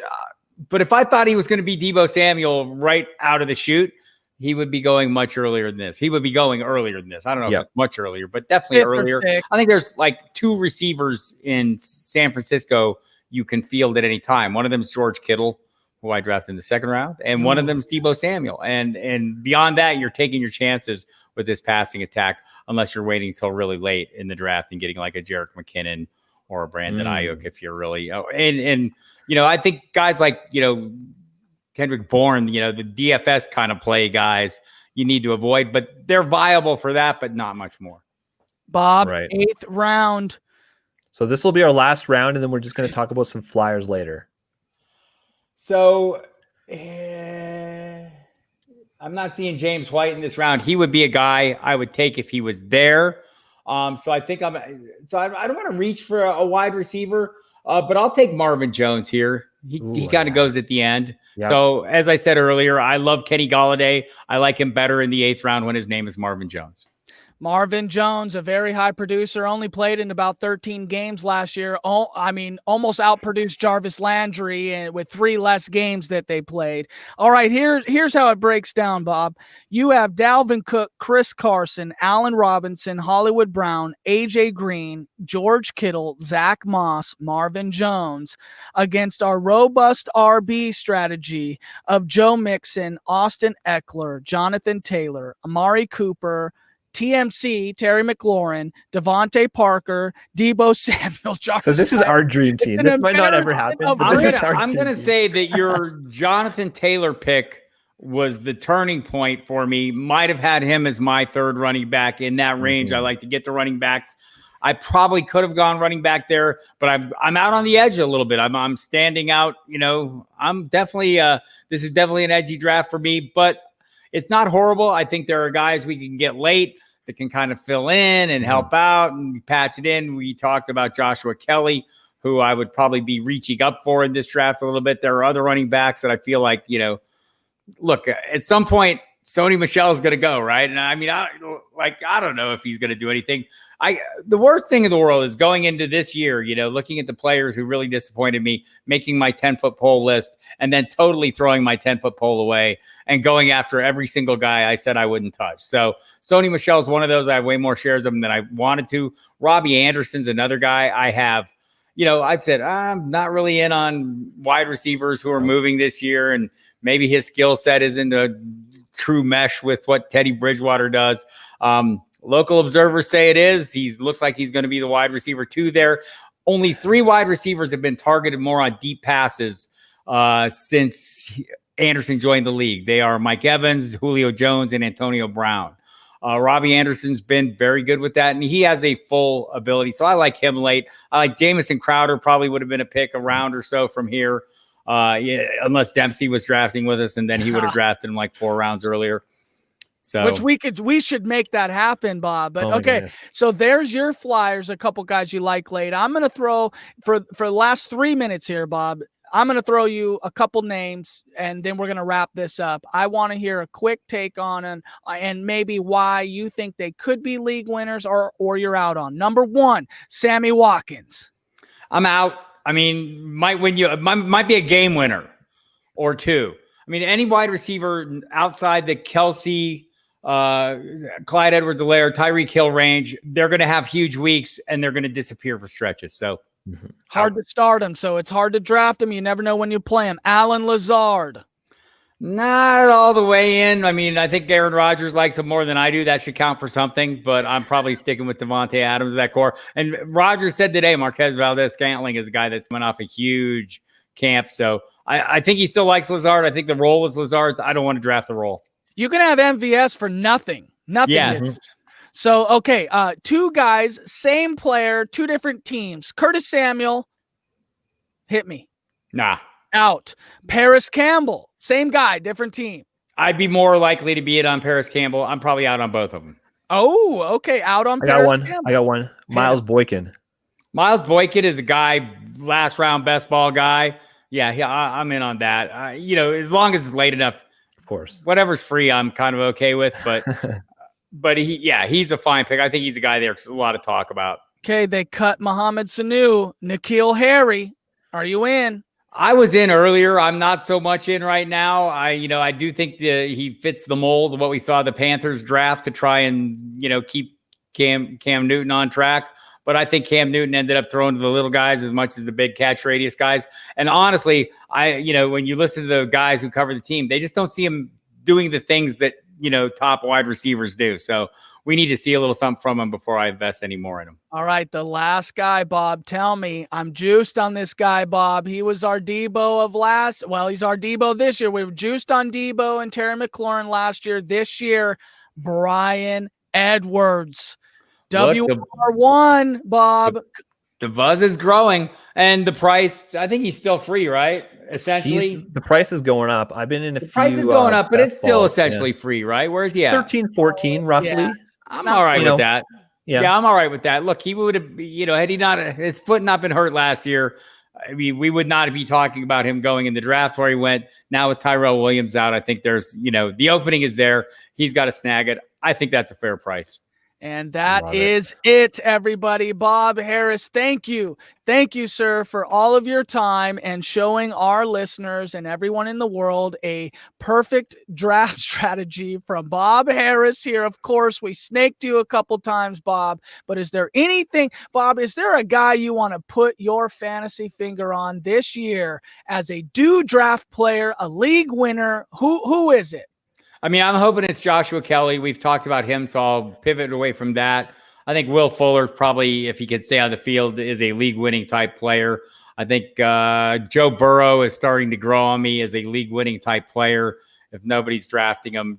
if I thought he was going to be Debo Samuel right out of the chute, he would be going much earlier than this. He would be going earlier than this. I don't know if it's much earlier, but definitely earlier. I think there's like 2 receivers in San Francisco you can field at any time. One of them is George Kittle, who I drafted in the 2nd round, and one of them is Debo Samuel. And beyond that, you're taking your chances with this passing attack, unless you're waiting until really late in the draft and getting like a Jerick McKinnon or a Brandon Ayuk if you're really and I think guys like Kendrick Bourne, the DFS kind of play guys you need to avoid, but they're viable for that, but not much more. Bob, 8th round. So this will be our last round, and then we're just going to talk about some flyers later. So I'm not seeing James White in this round. He would be a guy I would take if he was there. So I think I don't want to reach for a wide receiver, but I'll take Marvin Jones here. He kind of goes at the end. Yep. So as I said earlier, I love Kenny Golladay. I like him better in the 8th round when his name is Marvin Jones. Marvin Jones, a very high producer, only played in about 13 games last year. Almost outproduced Jarvis Landry and with 3 less games that they played. All right, here's how it breaks down, Bob. You have Dalvin Cook, Chris Carson, Allen Robinson, Hollywood Brown, AJ Green, George Kittle, Zack Moss, Marvin Jones against our robust RB strategy of Joe Mixon, Austin Eckler, Jonathan Taylor, Amari Cooper, TMC, Terry McLaurin, Devontae Parker, Debo Samuel, Josh. So this is our dream team. This might not ever happen. I'm going to say that your Jonathan Taylor pick was the turning point for me. Might have had him as my 3rd running back in that range. I like to get the running backs. I probably could have gone running back there, but I'm out on the edge a little bit. I'm standing out. I'm definitely this is definitely an edgy draft for me, but it's not horrible. I think there are guys we can get late that can kind of fill in and help out and patch it in. We talked about Joshua Kelly, who I would probably be reaching up for in this draft a little bit. There are other running backs that I feel like, look, at some point, Sony Michel is going to go, right? And I mean, I don't know if he's going to do anything. The worst thing in the world is going into this year, looking at the players who really disappointed me, making my 10-foot pole list, and then totally throwing my 10-foot pole away and going after every single guy I said I wouldn't touch. So Sony Michel is one of those. I have way more shares of him than I wanted to. Robbie Anderson's another guy I have. I'd said I'm not really in on wide receivers who are moving this year, and maybe his skill set isn't a true mesh with what Teddy Bridgewater does. Local observers say it is. He looks like he's going to be the wide receiver 2 there. Only 3 wide receivers have been targeted more on deep passes since Anderson joined the league. They are Mike Evans, Julio Jones, and Antonio Brown. Robbie Anderson's been very good with that, and he has a full ability. So I like him late. I like Jamison Crowder, probably would have been a pick a round or so from here, unless Dempsey was drafting with us, and then he would have drafted him like 4 rounds earlier. So, which we should make that happen, Bob. But okay, goodness. So there's your flyers, a couple guys you like late. I'm going to throw for the last 3 minutes here, Bob. I'm going to throw you a couple names, and then we're going to wrap this up. I want to hear a quick take on and maybe why you think they could be league winners or you're out on. Number 1, Sammy Watkins. I'm out. I mean, might win you. Might be a game winner or 2. I mean, any wide receiver outside the Kelsey, Clyde Edwards-Helaire, Tyreek Hill range, they're going to have huge weeks and they're going to disappear for stretches. So hard to start them. So it's hard to draft them. You never know when you play them. Alan Lazard. Not all the way in. I mean, I think Aaron Rodgers likes him more than I do. That should count for something, but I'm probably sticking with Devontae Adams, that core. And Rodgers said today, Marquez Valdez-Scantling is a guy that's went off a huge camp. So I think he still likes Lazard. I think the role is Lazard's. I don't want to draft the role. You can have MVS for nothing. Nothing. Yes. So, okay, 2 guys, same player, 2 different teams. Curtis Samuel, hit me. Nah. Out. Paris Campbell, same guy, different team. I'd be more likely to be it on Paris Campbell. I'm probably out on both of them. Oh, okay, out on Paris Campbell. I got one. Miles Boykin. Miles Boykin is a guy, last round best ball guy. Yeah, I'm in on that. As long as it's late enough. Of course. Whatever's free, I'm kind of okay with, but he's a fine pick. I think he's a guy there's a lot of talk about. Okay, they cut Mohamed Sanu. N'Keal Harry, are you in? I was in earlier. I'm not so much in right now. I do think he fits the mold of what we saw the Panthers draft to try and, keep Cam Newton on track. But I think Cam Newton ended up throwing to the little guys as much as the big catch radius guys. And honestly, when you listen to the guys who cover the team, they just don't see him doing the things that, top wide receivers do. So we need to see a little something from him before I invest any more in him. All right, the last guy, Bob, tell me. I'm juiced on this guy, Bob. He was our Debo he's our Debo this year. We were juiced on Debo and Terry McLaurin last year. This year, Bryan Edwards. WR1, Bob. The buzz is growing, and the price, I think he's still free, right? Essentially. The price is going up. I've been in a few. The price is going up, but it's still essentially free, right? Where's he at? 13, 14, roughly. Yeah. I'm all right with that. Yeah, I'm all right with that. Look, he would have, had his foot not been hurt last year, I mean, we would not be talking about him going in the draft where he went. Now with Tyrell Williams out, I think there's, the opening is there. He's got to snag it. I think that's a fair price. And that is it, everybody. Bob Harris, thank you. Thank you, sir, for all of your time and showing our listeners and everyone in the world a perfect draft strategy from Bob Harris here. Of course, we snaked you a couple times, Bob, but is there anything, Bob, is there a guy you want to put your fantasy finger on this year as a draft player, a league winner? Who is it? I mean, I'm hoping it's Joshua Kelly. We've talked about him, so I'll pivot away from that. I think Will Fuller probably, if he can stay on the field, is a league-winning type player. I think Joe Burrow is starting to grow on me as a league-winning type player. If nobody's drafting him,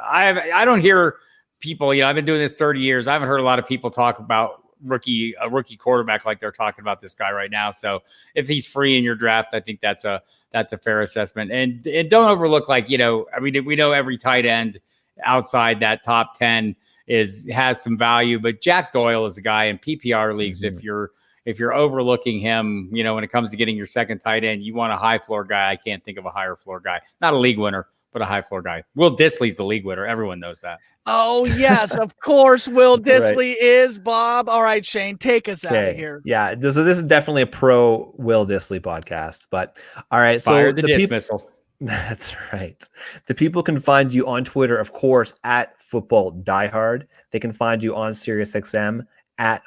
I don't hear people. I've been doing this 30 years. I haven't heard a lot of people talk about a rookie quarterback like they're talking about this guy right now. So if he's free in your draft, I think that's a fair assessment. And don't overlook, we know every tight end outside that top 10 has some value, but Jack Doyle is a guy in PPR leagues. Mm-hmm. If you're overlooking him, when it comes to getting your second tight end, you want a high floor guy. I can't think of a higher floor guy, not a league winner, but a high floor guy. Will Dissly's the league winner. Everyone knows that. Oh, yes, of course, Will Dissly is, Bob. All right, Shane, take us out of here. Yeah, so this is definitely a pro Will Dissly podcast. But all right, fire the dismissal. That's right. The people can find you on Twitter, of course, at Football DieHard. They can find you on SiriusXM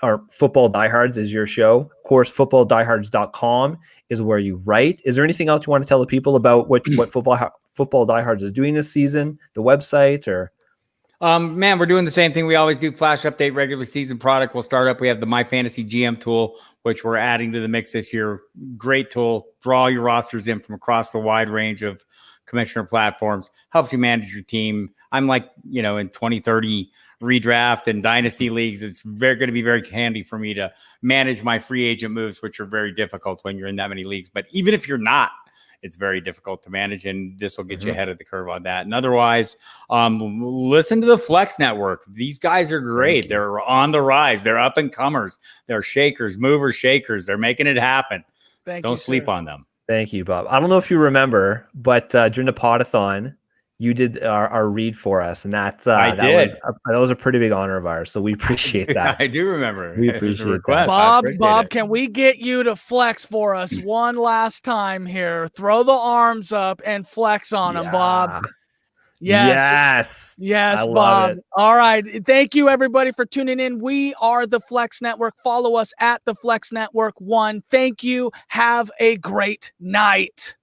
or Football Diehards is your show. Of course, footballdiehards.com is where you write. Is there anything else you want to tell the people about what Football Diehards is doing this season? The website or? Man, we're doing the same thing we always do. Flash update, regular season product. We'll start up. We have the My Fantasy GM tool, which we're adding to the mix this year. Great tool. Draw your rosters in from across the wide range of commissioner platforms. Helps you manage your team. I'm like, in 2030 redraft and dynasty leagues, it's going to be very handy for me to manage my free agent moves, which are very difficult when you're in that many leagues. But even if you're not, it's very difficult to manage, and this will get you ahead of the curve on that. And otherwise, listen to the Flex Network. These guys are great. They're on the rise. They're up and comers. They're shakers, movers, shakers. They're making it happen. Don't sleep on them. Thank you, Bob. I don't know if you remember, but during the Podathon, you did our read for us, and that was a pretty big honor of ours. So we appreciate that. I do remember. We appreciate that. Bob, can we get you to flex for us one last time here? Throw the arms up and flex on them, Bob. Yes, Bob. All right. Thank you, everybody, for tuning in. We are the Flex Network. Follow us at the Flex Network 1. Thank you. Have a great night.